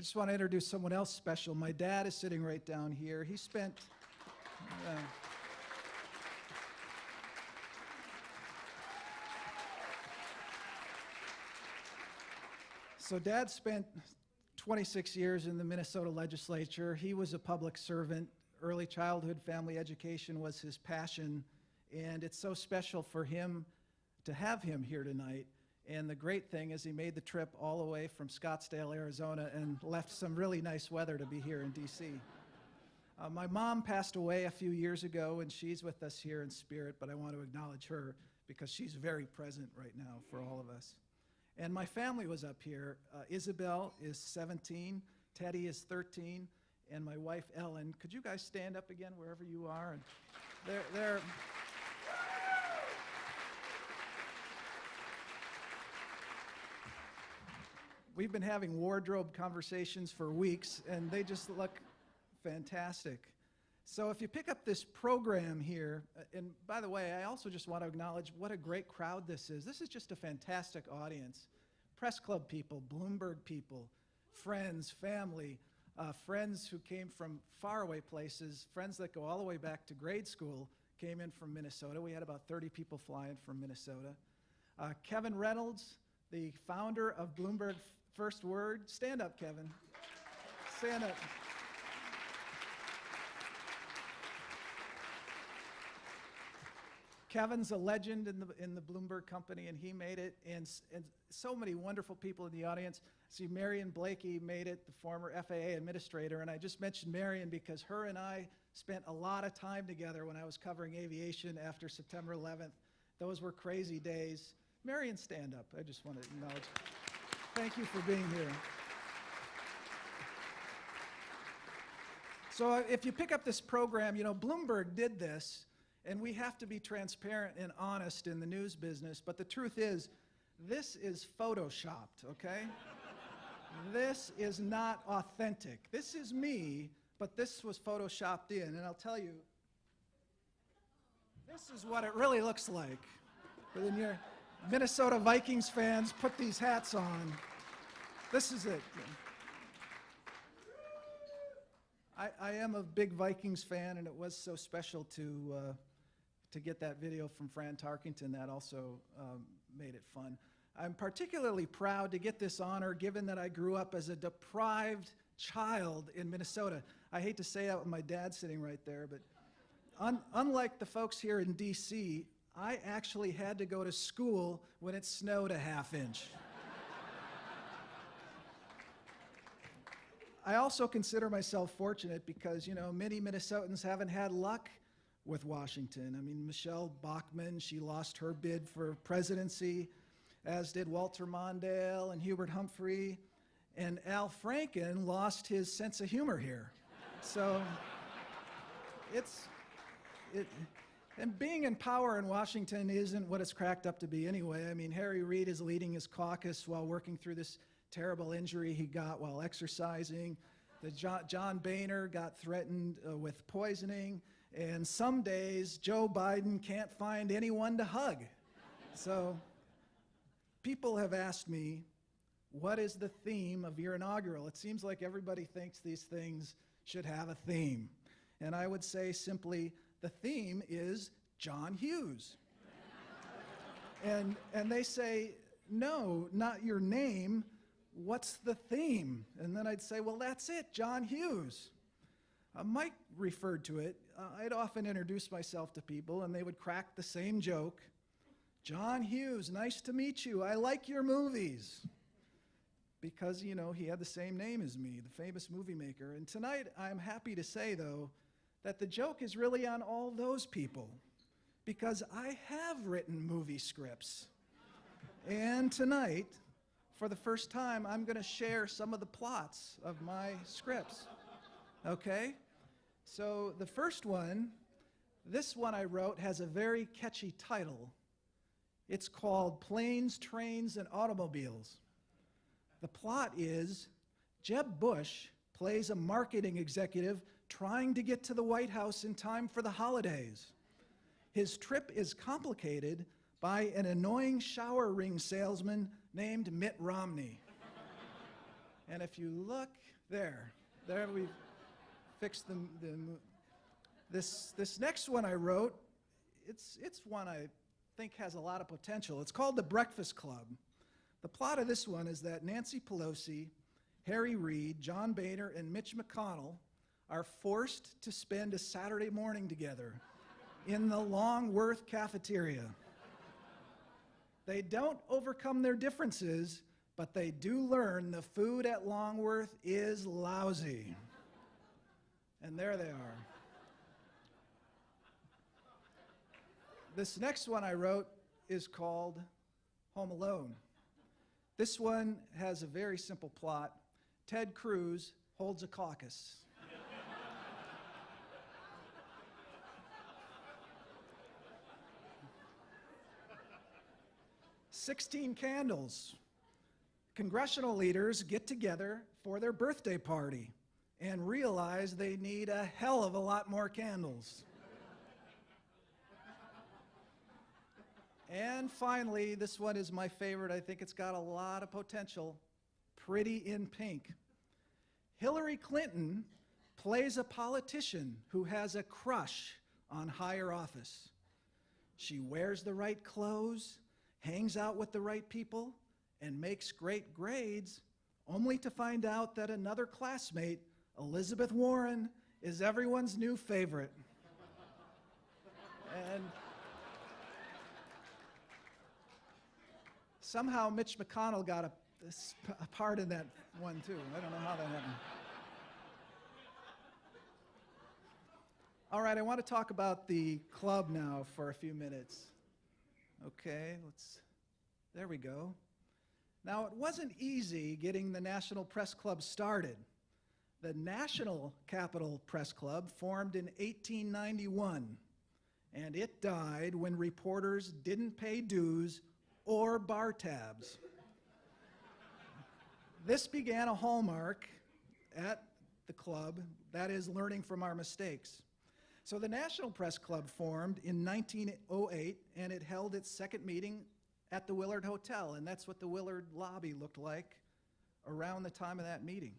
I just want to introduce someone else special. My dad is sitting right down here. He spent... So Dad spent 26 years in the Minnesota legislature. He was a public servant. Early childhood family education was his passion, and it's so special for him to have him here tonight. And the great thing is he made the trip all the way from Scottsdale, Arizona, and left some really nice weather to be here in D.C. My mom passed away a few years ago, and she's with us here in spirit, but I want to acknowledge her because she's very present right now for all of us. And my family was up here. Isabel is 17, Teddy is 13, and my wife Ellen. Could you guys stand up again wherever you are? And they're We've been having wardrobe conversations for weeks, and they just look fantastic. So if you pick up this program here, and by the way, I also just want to acknowledge what a great crowd this is. This is just a fantastic audience. Press club people, Bloomberg people, friends, family, friends who came from faraway places, friends that go all the way back to grade school came in from Minnesota. We had about 30 people flying from Minnesota. Kevin Reynolds, the founder of Bloomberg First Word. Stand up, Kevin. Stand up. Kevin's a legend in the Bloomberg company, and he made it, and so many wonderful people in the audience. See, Marion Blakey made it, the former FAA administrator, and I just mentioned Marion because her and I spent a lot of time together when I was covering aviation after September 11th. Those were crazy days. Marion, stand up. I just want to acknowledge. Thank you for being here. So if you pick up this program, you know, Bloomberg did this, and we have to be transparent and honest in the news business, but the truth is, this is photoshopped, okay? This is not authentic. This is me, but this was photoshopped in, and I'll tell you, this is what it really looks like. But then your Minnesota Vikings fans put these hats on. This is it. I am a big Vikings fan, and it was so special to get that video from Fran Tarkington. That also made it fun. I'm particularly proud to get this honor, given that I grew up as a deprived child in Minnesota. I hate to say that with my dad sitting right there, but unlike the folks here in D.C., I actually had to go to school when it snowed a half-inch. I also consider myself fortunate because, you know, many Minnesotans haven't had luck with Washington. I mean, Michelle Bachmann, she lost her bid for presidency, as did Walter Mondale and Hubert Humphrey, and Al Franken lost his sense of humor here. So and being in power in Washington isn't what it's cracked up to be anyway. I mean, Harry Reid is leading his caucus while working through this terrible injury he got while exercising. John Boehner got threatened with poisoning. And some days, Joe Biden can't find anyone to hug. So people have asked me, what is the theme of your inaugural? It seems like everybody thinks these things should have a theme. And I would say simply, the theme is John Hughes. And they say, no, not your name. What's the theme? And then I'd say, well, that's it, John Hughes. Mike referred to it. I'd often introduce myself to people, and they would crack the same joke. John Hughes, nice to meet you. I like your movies. Because, you know, he had the same name as me, the famous movie maker. And tonight, I'm happy to say, though, that the joke is really on all those people. Because I have written movie scripts. And tonight, for the first time, I'm going to share some of the plots of my scripts. Okay? So the first one, this one I wrote, has a very catchy title. It's called Planes, Trains, and Automobiles. The plot is Jeb Bush plays a marketing executive trying to get to the White House in time for the holidays. His trip is complicated by an annoying shower ring salesman named Mitt Romney. And if you look there we fixed this next one I wrote. It's one I think has a lot of potential. It's called The Breakfast Club. The plot of this one is that Nancy Pelosi, Harry Reid, John Boehner, and Mitch McConnell are forced to spend a Saturday morning together in the Longworth cafeteria. They don't overcome their differences, but they do learn the food at Longworth is lousy. And there they are. This next one I wrote is called Home Alone. This one has a very simple plot. Ted Cruz holds a caucus. 16 candles. Congressional leaders get together for their birthday party and realize they need a hell of a lot more candles. And finally, this one is my favorite. I think it's got a lot of potential. Pretty in Pink. Hillary Clinton plays a politician who has a crush on higher office. She wears the right clothes, hangs out with the right people, and makes great grades, only to find out that another classmate, Elizabeth Warren, is everyone's new favorite. And somehow Mitch McConnell got a part in that one too. I don't know how that happened. All right, I want to talk about the club now for a few minutes. Okay, there we go. Now, it wasn't easy getting the National Press Club started. The National Capital Press Club formed in 1891, and it died when reporters didn't pay dues or bar tabs. This began a hallmark at the club, that is, learning from our mistakes. So the National Press Club formed in 1908, and it held its second meeting at the Willard Hotel, and that's what the Willard lobby looked like around the time of that meeting.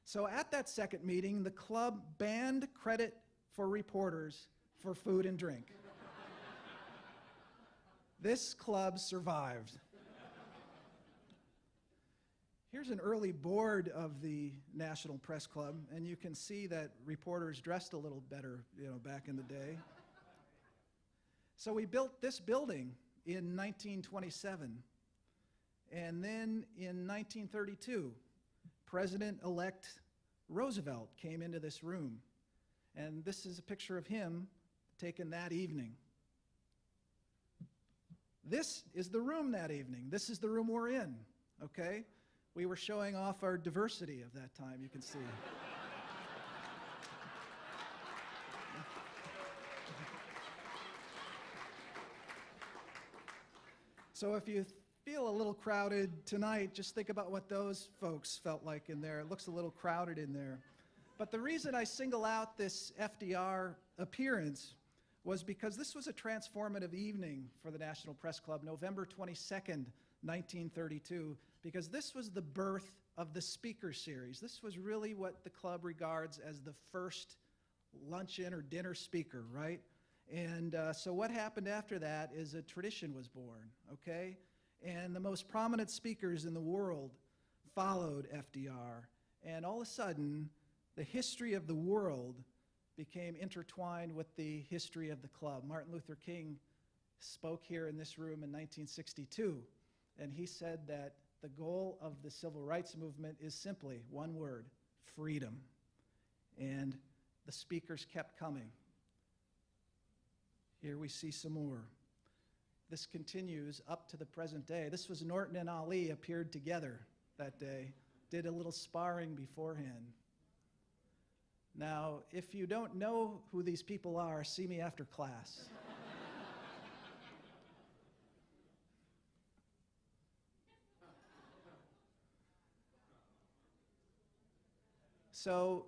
So at that second meeting, the club banned credit for reporters for food and drink. This club survived. Here's an early board of the National Press Club, and you can see that reporters dressed a little better, back in the day. So we built this building in 1927, and then in 1932, President-elect Roosevelt came into this room, and this is a picture of him taken that evening. This is the room that evening. This is the room we're in, okay? We were showing off our diversity of that time, you can see. So if you feel a little crowded tonight, just think about what those folks felt like in there. It looks a little crowded in there. But the reason I single out this FDR appearance was because this was a transformative evening for the National Press Club, November 22nd, 1932, because this was the birth of the speaker series. This was really what the club regards as the first luncheon or dinner speaker, right? And so what happened after that is a tradition was born, okay? And the most prominent speakers in the world followed FDR. And all of a sudden, the history of the world became intertwined with the history of the club. Martin Luther King spoke here in this room in 1962, and he said that the goal of the civil rights movement is simply one word: freedom. And the speakers kept coming. Here we see some more. This continues up to the present day. This was Norton and Ali appeared together that day, did a little sparring beforehand. Now, if you don't know who these people are, see me after class. So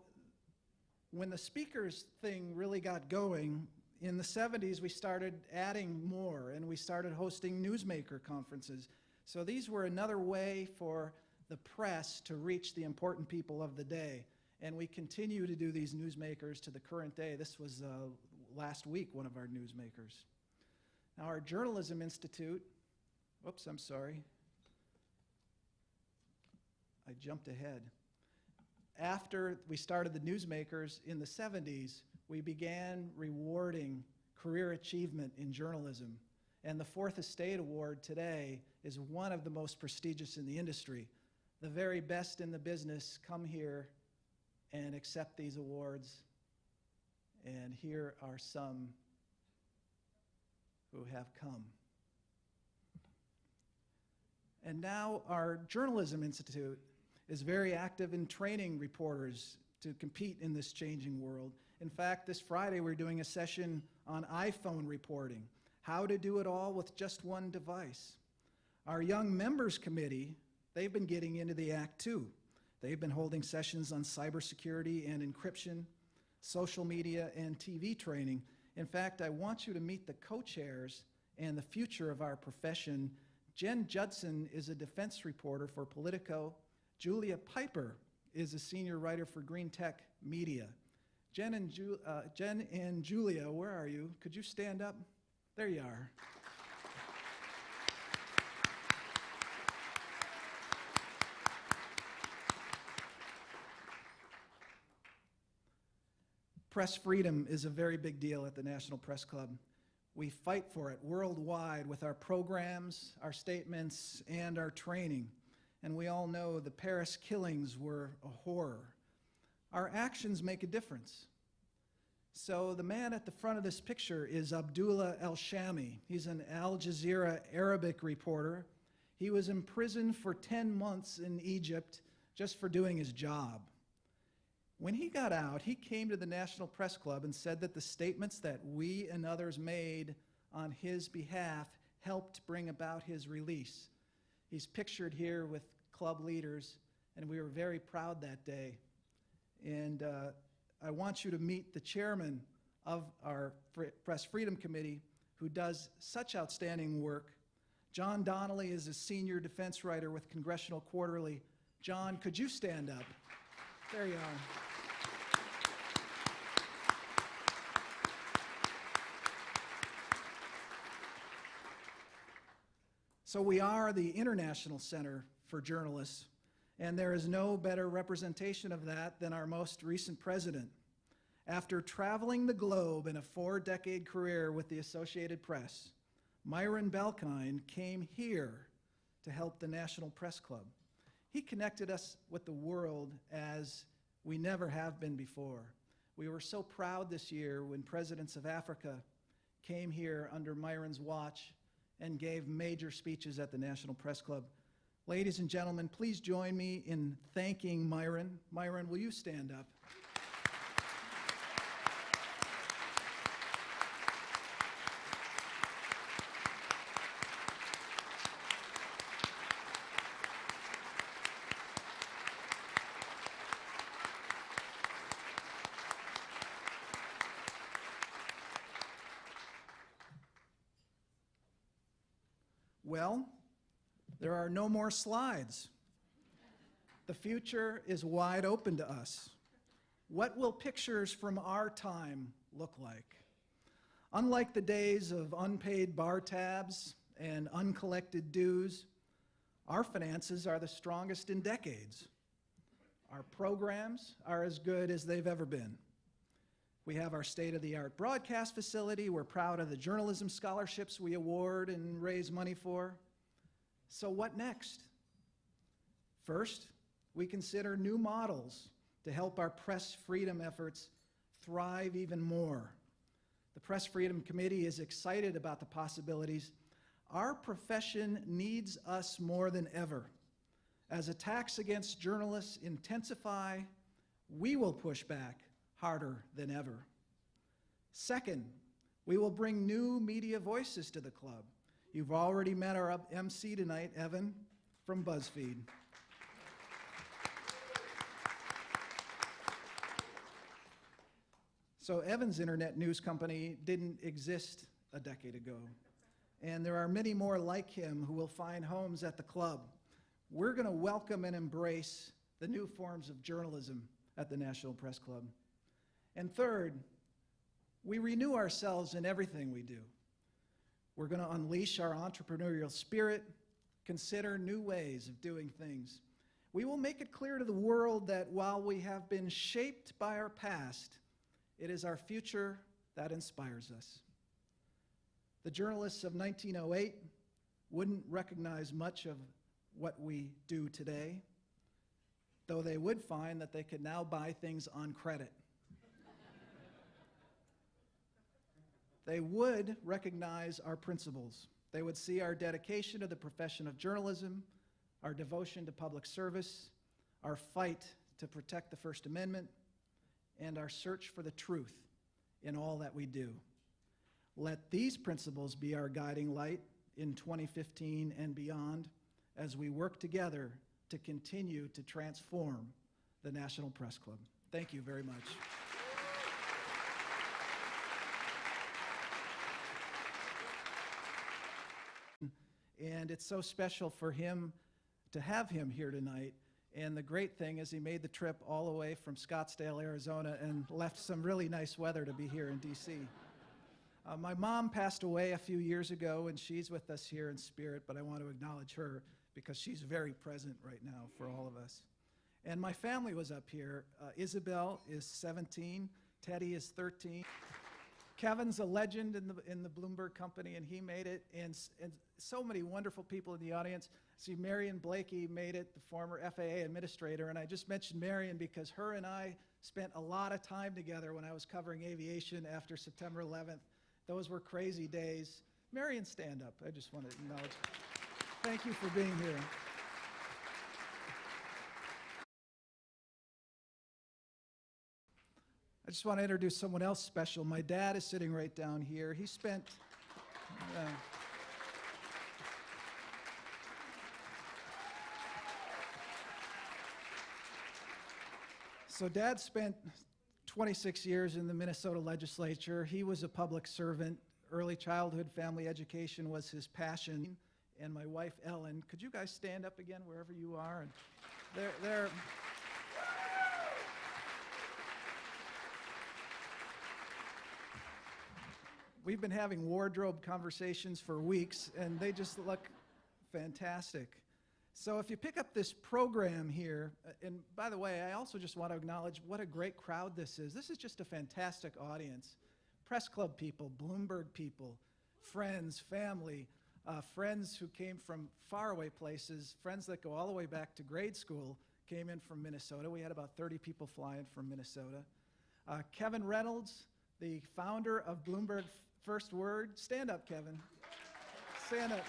when the speakers thing really got going, in the 70s, we started adding more, and we started hosting newsmaker conferences. So these were another way for the press to reach the important people of the day. And we continue to do these newsmakers to the current day. This was last week, one of our newsmakers. Now, our Journalism Institute, whoops, I'm sorry. I jumped ahead. After we started the newsmakers in the 70s, we began rewarding career achievement in journalism. And the Fourth Estate Award today is one of the most prestigious in the industry. The very best in the business come here and accept these awards. And here are some who have come. And now our Journalism Institute is very active in training reporters to compete in this changing world. In fact, this Friday we're doing a session on iPhone reporting, how to do it all with just one device. Our Young Members Committee, they've been getting into the act too. They've been holding sessions on cybersecurity and encryption, social media and TV training. In fact, I want you to meet the co-chairs and the future of our profession. Jen Judson is a defense reporter for Politico. Julia Piper is a senior writer for Green Tech Media. Jen and Julia, where are you? Could you stand up? There you are. Press freedom is a very big deal at the National Press Club. We fight for it worldwide with our programs, our statements, and our training. And we all know the Paris killings were a horror. Our actions make a difference. So the man at the front of this picture is Abdullah El-Shami. He's an Al Jazeera Arabic reporter. He was imprisoned for 10 months in Egypt just for doing his job. When he got out, he came to the National Press Club and said that the statements that we and others made on his behalf helped bring about his release. He's pictured here with club leaders, and we were very proud that day. And I want you to meet the chairman of our Press Freedom Committee, who does such outstanding work. John Donnelly is a senior defense writer with Congressional Quarterly. John, could you stand up? There you are. So we are the International Center for Journalists, and there is no better representation of that than our most recent president. After traveling the globe in a 4-decade career with the Associated Press, Myron Belkind came here to help the National Press Club. He connected us with the world as we never have been before. We were so proud this year when presidents of Africa came here under Myron's watch and gave major speeches at the National Press Club. Ladies and gentlemen, please join me in thanking Myron. Myron, will you stand up? Well, there are no more slides. The future is wide open to us. What will pictures from our time look like? Unlike the days of unpaid bar tabs and uncollected dues, our finances are the strongest in decades. Our programs are as good as they've ever been. We have our state-of-the-art broadcast facility. We're proud of the journalism scholarships we award and raise money for. So what next? First, we consider new models to help our press freedom efforts thrive even more. The Press Freedom Committee is excited about the possibilities. Our profession needs us more than ever. As attacks against journalists intensify, we will push back harder than ever. Second, we will bring new media voices to the club. You've already met our MC tonight, Evan, from BuzzFeed. So Evan's internet news company didn't exist a decade ago, and there are many more like him who will find homes at the club. we're going to welcome and embrace the new forms of journalism at the National Press Club. And third, we renew ourselves in everything we do. We're going to unleash our entrepreneurial spirit, consider new ways of doing things. We will make it clear to the world that while we have been shaped by our past, it is our future that inspires us. The journalists of 1908 wouldn't recognize much of what we do today, though they would find that they could now buy things on credit. They would recognize our principles. They would see our dedication to the profession of journalism, our devotion to public service, our fight to protect the First Amendment, and our search for the truth in all that we do. Let these principles be our guiding light in 2015 and beyond as we work together to continue to transform the National Press Club. Thank you very much. And it's so special for him to have him here tonight. And the great thing is he made the trip all the way from Scottsdale, Arizona, and left some really nice weather to be here in DC. My mom passed away a few years ago, and she's with us here in spirit, but I want to acknowledge her because she's very present right now for all of us. And my family was up here. Isabel is 17, Teddy is 13. Kevin's a legend in the Bloomberg company, and he made it, and so many wonderful people in the audience. See, Marion Blakey made it, the former FAA administrator, and I just mentioned Marion because her and I spent a lot of time together when I was covering aviation after September 11th. Those were crazy days. Marion, stand up. I just want to acknowledge. Thank you for being here. I just want to introduce someone else special. My dad is sitting right down here. He spent, so Dad spent 26 years in the Minnesota legislature. He was a public servant. Early childhood family education was his passion. And my wife, Ellen, could you guys stand up again wherever you are? And they're We've been having wardrobe conversations for weeks, and they just look fantastic. So if you pick up this program here, and by the way, I also just want to acknowledge what a great crowd this is. This is just a fantastic audience. Press club people, Bloomberg people, friends, family, friends who came from faraway places, friends that go all the way back to grade school came in from Minnesota. We had about 30 people flying from Minnesota. Kevin Reynolds, the founder of Bloomberg First Word. Stand up, Kevin. Stand up.